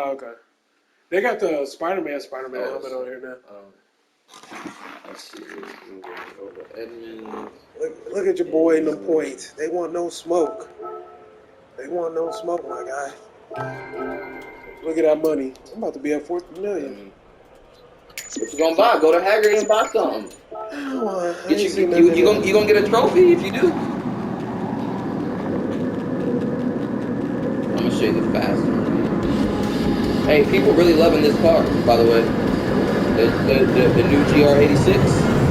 Oh, okay. They got the Spider-Man helmet on here now. Let's see. Over Edmonds. Look at your boy in the points. They want no smoke. They want no smoke, my guy. Look at that money. I'm about to be at 40 million. What you gonna buy? Go to Haggard and buy something. You gonna get a trophy if you do. I'm gonna show you the fast one. Hey, people really loving this car, by the way. The new GR86.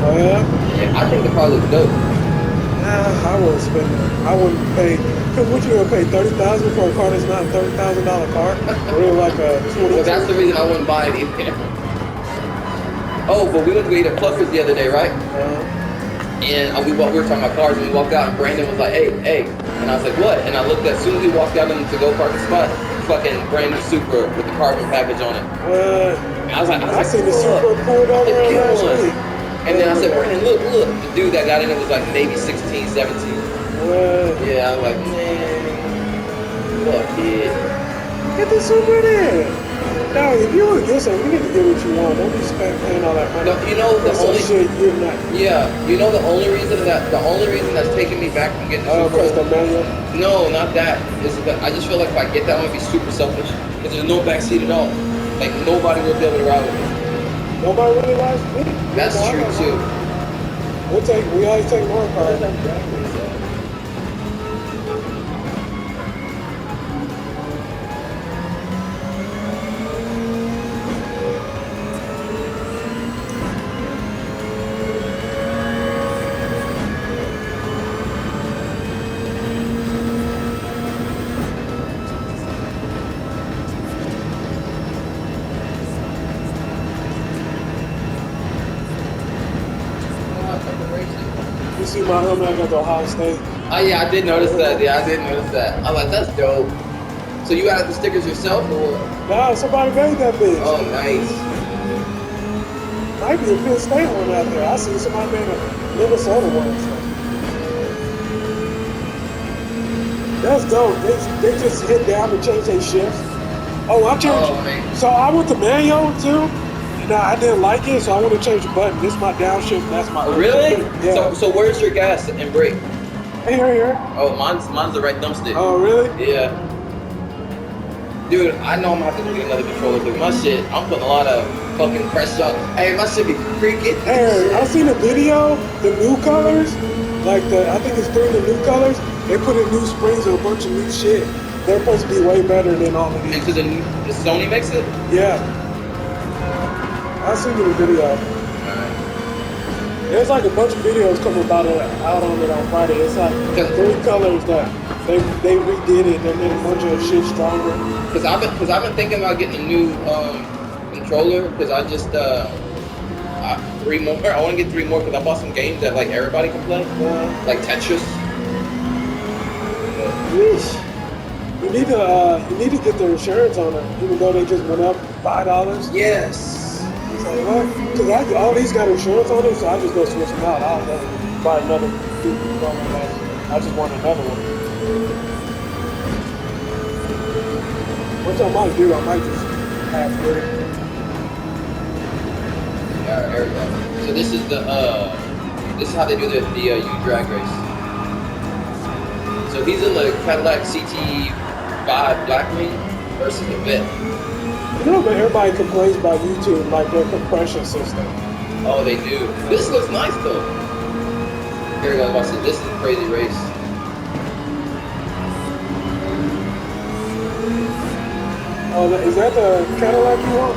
Oh yeah? Yeah, I think the car looks dope. Nah, I wouldn't spend that. I wouldn't pay. Cause what you gonna pay $30,000 for a car that's not a $30,000 car? Or like a 22? Well, that's the reason I wouldn't buy it either. Oh, but we went to eat at Pluckers the other day, right? And we were talking about cars, and we walked out, and Brandon was like, hey. And I was like, what? And I looked, as soon as we walked out in the to-go parking spot, fucking brand new Supra with the carbon package on it. And I was like, I seen the Supra pulled over last week. And then I said, Brandon, look, the dude that got in it was like maybe 16, 17. Yeah, I was like, man, look, kid. Get the Supra there. Now, if you want to get something, you need to get what you want. Don't be paying all that money. No, you know the only shit you're not. Yeah, you know the only reason that's taking me back from getting the Supra. The manual? No, not that. Is that I just feel like if I get that, I'm gonna be super selfish because there's no backseat at all. Like nobody will be able to ride with me. Nobody really rides with me. That's true too. We always take more cars. You see my helmet I got the Ohio State? Oh yeah, I did notice that. Yeah, I did notice that. I was like, that's dope. So you added the stickers yourself or? No, somebody made that bitch. Oh, nice. Might be a Penn State one out there. I see somebody made a Minnesota one. That's dope. They just hit down to change their shifts. Oh, I changed. So I went to manual too. No, I didn't like it, so I want to change the button. This is my downshift, that's my Really? Yeah. So where's your gas and brake? Here. Oh, mine's the right thumbstick. Oh, really? Yeah. Dude, I know I'm gonna have to get another controller because my shit, I'm putting a lot of fucking pressure on. Hey, my shit be freaking. Hey, I seen a video, the new colors, I think it's 3 of the new colors. They put in new springs and a bunch of new shit. They're supposed to be way better than all of these. Into the Sony makes it? Yeah. I seen the video. There's like a bunch of videos coming about it out on it on Friday. It's like 3 colors that they redid it and made a bunch of shit stronger. Cause I've been thinking about getting a new controller because I just 3 more. I want to get 3 more because I bought some games that like everybody can play, like Tetris. You need to get the insurance on it, even though they just went up $5. Yes. So what? Because all these got insurance on it, so I just go switch them out. I'll buy another I just want another one. Which I might do. I might just have it. Alright, there we go. So this is how they do the U drag race. So he's in the Cadillac CT5 Blackwing versus the Vet. You know, but everybody complains about YouTube, like their compression system. Oh, they do. This looks nice though. Here we go. Watch this. This is a crazy race. Oh, is that the Cadillac you want?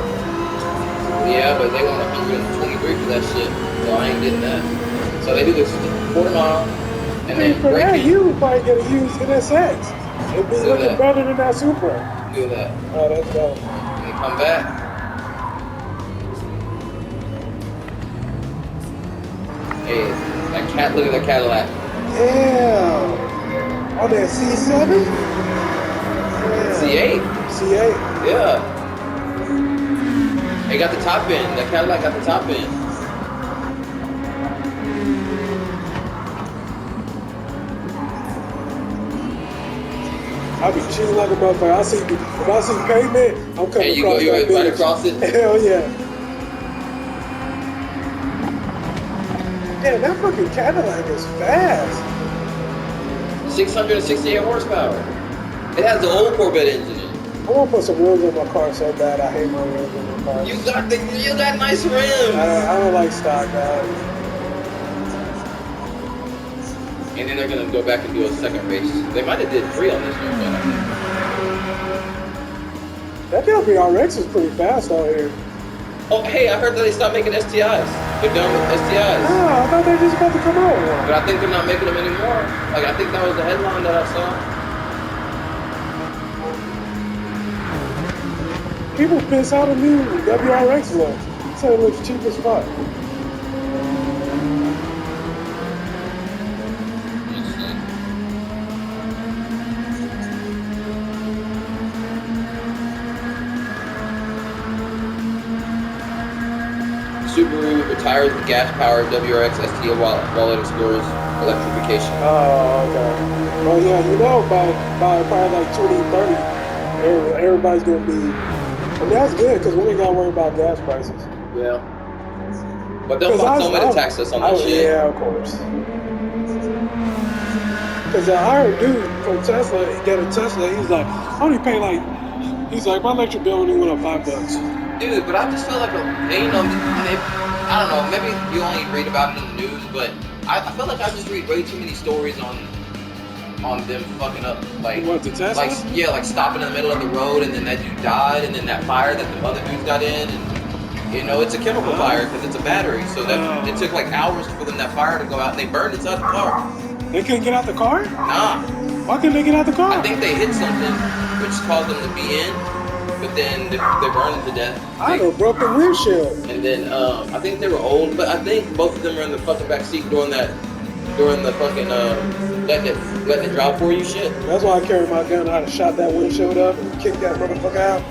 Yeah, but they want 123 for that shit, so I ain't getting that. So they do this quarter mile, and then for that, braking. you would probably get a used NSX. It'd be looking better than that Supra. Do that. Oh, that's dope. And then come back. Hey, that cat! Look at that Cadillac. Yeah. Oh, that C7? C8. C8. Yeah. They got the top end. That Cadillac got the top end. I be cheating like a motherfucker. If I see pavement, I'm coming and you across go, that right bitch. across it. Hell yeah. Damn, that fucking Cadillac is fast. 668 horsepower. It has the old Corvette engine in it. I want to put some rims on my car so bad. I hate my rims on my car. You got nice rims. I don't like stock, guys. And then they're gonna go back and do a second race. They might have did 3 on this one, but That WRX is pretty fast out here. oh, hey, I heard that they stopped making STIs. They're done with STIs. Oh, I thought they were just about to come out with one. But I think they're not making them anymore. Like, I think that was the headline that I saw. People piss how the new WRX looks. So it looks cheap as fuck. Subaru retires the gas-powered WRX ST while it explores electrification. Oh, okay. Well, yeah, you know, by probably like 2030, everybody's gonna be. And that's good because we ain't gotta worry about gas prices. Yeah. But they'll find some way to tax us on that shit. Yeah, of course. Because I heard a dude from Tesla, he got a Tesla, he's like, I only pay like, he's like, my electric bill only went up $5. Dude, but I just feel like, I don't know, maybe you only read about it in the news, but I feel like I just read way too many stories on them fucking up, like, what, the Tesla? like stopping in the middle of the road, and then that dude died, and then that fire that the other dudes got in, and it's a chemical fire because it's a battery, so that it took like hours for them that fire to go out, and they burned inside the car. They couldn't get out the car? Nah. Why couldn't they get out the car? I think they hit something, which caused them to be in, but then they burned to death. I know, broke the windshield. And then I think they were old, but I think both of them were in the fucking back seat during the fucking letting it drop for you shit. That's why I carried my gun. I'd have shot that windshield up and kicked that motherfucker out.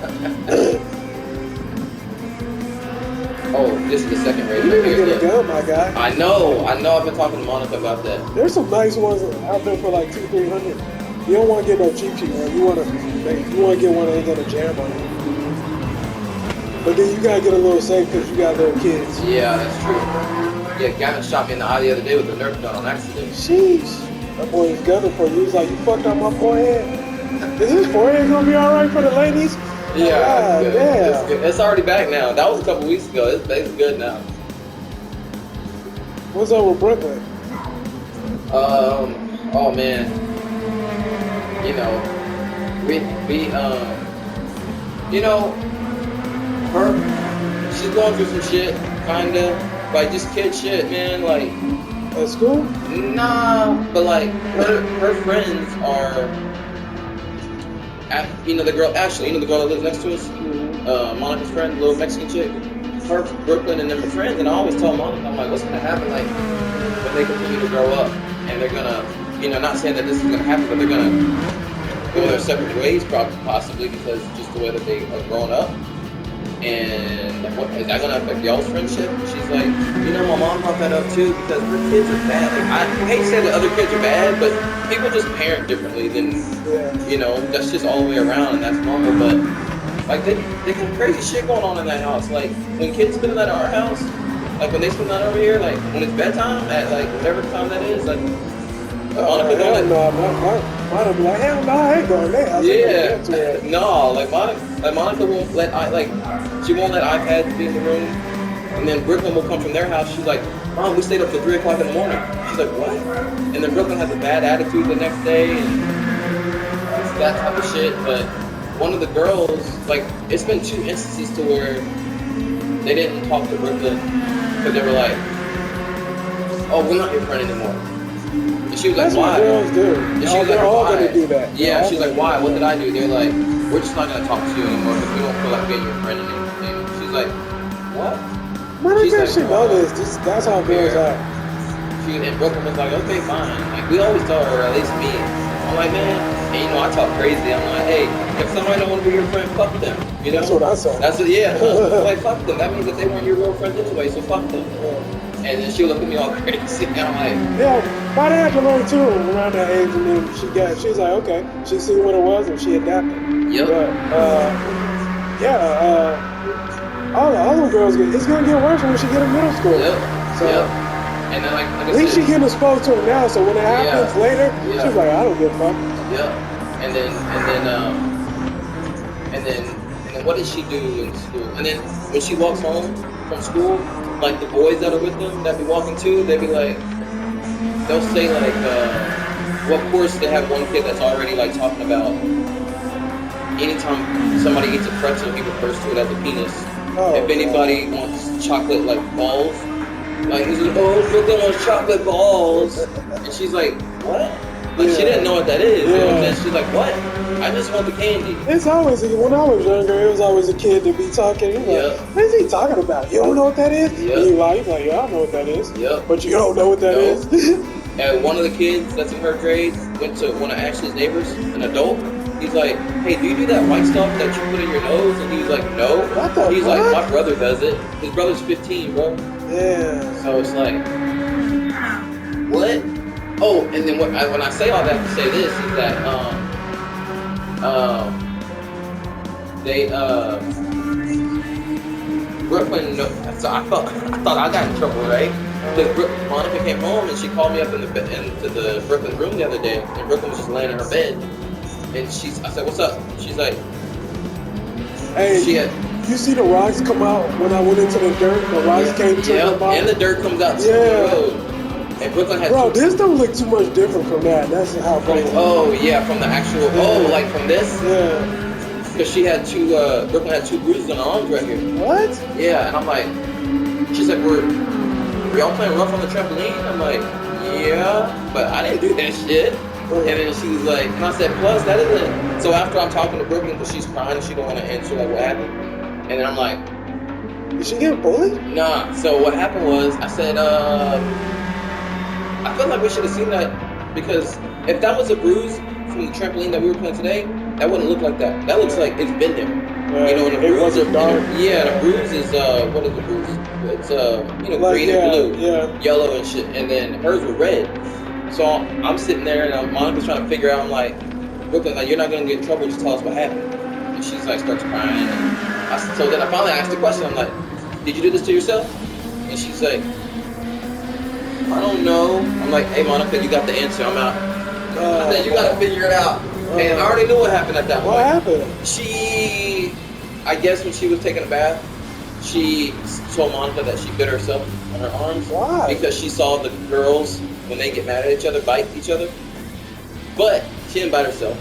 Oh, this is the second race. You need to get a gun, my guy. I know. I've been talking to Monica about that. There's some nice ones out there for like $200-300. You don't want to get no cheap one. You want to get one that ain't gonna jam on you. But then you gotta get a little safe because you got little kids. Yeah, that's true. Yeah, Gavin shot me in the eye the other day with a Nerf gun on accident. Sheesh. That boy was gunning for you. He was like, you fucked up my forehead. Is this forehead gonna be alright for the ladies? Yeah, it's good. Yeah. It's good. It's already back now. That was a couple weeks ago. It's good now. What's up with Brooklyn? Oh man. She's going through some shit, kinda. Like, just kid shit, man, like. At school? Nah, but like, her friends are, the girl, Ashley, the girl that lives next to us? Monica's friend, little Mexican chick. Her, Brooklyn, and them are friends, and I always tell Monica, I'm like, what's gonna happen, like, when they continue to grow up, and they're gonna, not saying that this is gonna happen, but they're gonna go their separate ways, possibly, because just the way that they are growing up. And is that gonna affect y'all's friendship? She's like, my mom brought that up too because her kids are bad. Like, I hate to say that other kids are bad, but people just parent differently than, that's just all the way around, and that's normal. But like they got crazy shit going on in that house. Like when kids spend that at our house, like when they spend that over here, like when it's bedtime at like whatever time that is, like. Monica don't let. Monica be like, hell no, I ain't going there. Yeah, no, like Monica won't let she won't let iPads be in the room, and then Brooklyn will come from their house. She's like, Mom, we stayed up till 3 o'clock in the morning. She's like, what? And then Brooklyn has a bad attitude the next day, and it's that type of shit. But one of the girls, like, it's been 2 instances to where they didn't talk to Brooklyn because they were like, oh, we're not your friend anymore. And she was like, why? That's what girls do. They're all gonna do that. Yeah, she's like, why? What did I do? They're like, we're just not gonna talk to you anymore because we don't feel like being your friend anymore. She's like, what? Man, I guess she know this. That's how girls are. And Brooklyn was like, okay, fine. Like, we always tell her, at least me. I'm like, man, and I talk crazy. I'm like, hey, if somebody don't want to be your friend, fuck them. That's what I said. That's what, yeah. I'm like, fuck them. That means that they weren't your real friends anyway, so fuck them. And then she'll look at me all crazy, and I'm like, yeah. My dad had to learn too around that age, and then she's like, okay, she seen what it was and she adapted. Yep. But all the other girls it's gonna get worse when she get in middle school. Yep. So yep. And then like at least she getting exposed to it now. So when it happens later, she's like, I don't give a fuck. Yep. And then what did she do in school? And then when she walks home from school, like the boys that are with them that be walking too, they be like, they'll say like, well, of course they have one kid that's already like talking about anytime somebody eats a pretzel, he refers to it as a penis. Oh, if anybody wants chocolate like balls, like he's like, oh, Brooklyn wants chocolate balls, and she's like, what? Like she didn't know what that is. You know what I'm saying? She's like, what? I just want the candy. It's always when I was younger, it was always a kid to be talking. You're like, what is he talking about? You don't know what that is? Yep. And you're like, yeah, I know what that is. Yep. But you don't know what that is. And one of the kids that's in her grade went to one of Ashley's neighbors, an adult. He's like, hey, do you do that white stuff that you put in your nose? And he's like, no. He's like, my brother does it. His brother's 15, bro. Yeah. So it's like, what? Oh, and then when I say all that to say this is that Brooklyn. So I thought I got in trouble, right? Because Monica came home and she called me up into the Brooklyn room the other day, and Brooklyn was just laying in her bed, and I said, "What's up?" She's like, "Hey, you see the rocks come out when I went into the dirt? The rocks came to the bottom, and the dirt comes out to the road." And Brooklyn had this don't look too much different from that. That's how. From the actual. Like from this. Yeah. Because she had Brooklyn had 2 bruises on her arms right here. What? Yeah, and I'm like, she's like, were y'all playing rough on the trampoline? I'm like, yeah, but I didn't do that shit. And then she was like, and I said, plus that isn't. So after I'm talking to Brooklyn because she's crying and she don't want to answer like what happened, and then I'm like, did she get bullied? Nah. So what happened was I said, I feel like we should have seen that because if that was a bruise from the trampoline that we were playing today, that wouldn't look like that. That looks like it's been there. You know, and the bruise is dark. The bruise is what is the bruise? It's green and blue, yellow and shit. And then hers were red. So I'm sitting there and Monica's trying to figure out. I'm like, Brooklyn, like you're not gonna get in trouble. Just tell us what happened. And she's like starts crying. So then I finally asked the question. I'm like, did you do this to yourself? And she's like, I don't know. I'm like, hey Monica, you got the answer. I'm out. I said, you gotta figure it out. And I already knew what happened at that point. What happened? I guess when she was taking a bath, she told Monica that she bit herself on her arms. Why? Because she saw the girls, when they get mad at each other, bite each other. But she didn't bite herself.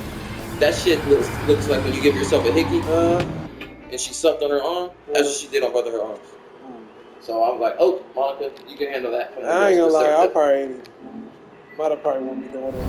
That shit looks like when you give yourself a hickey. And she sucked on her arm. That's what she did on both of her arms. So I was like, oh, Monica, you can handle that. I ain't gonna lie, I probably won't be doing it.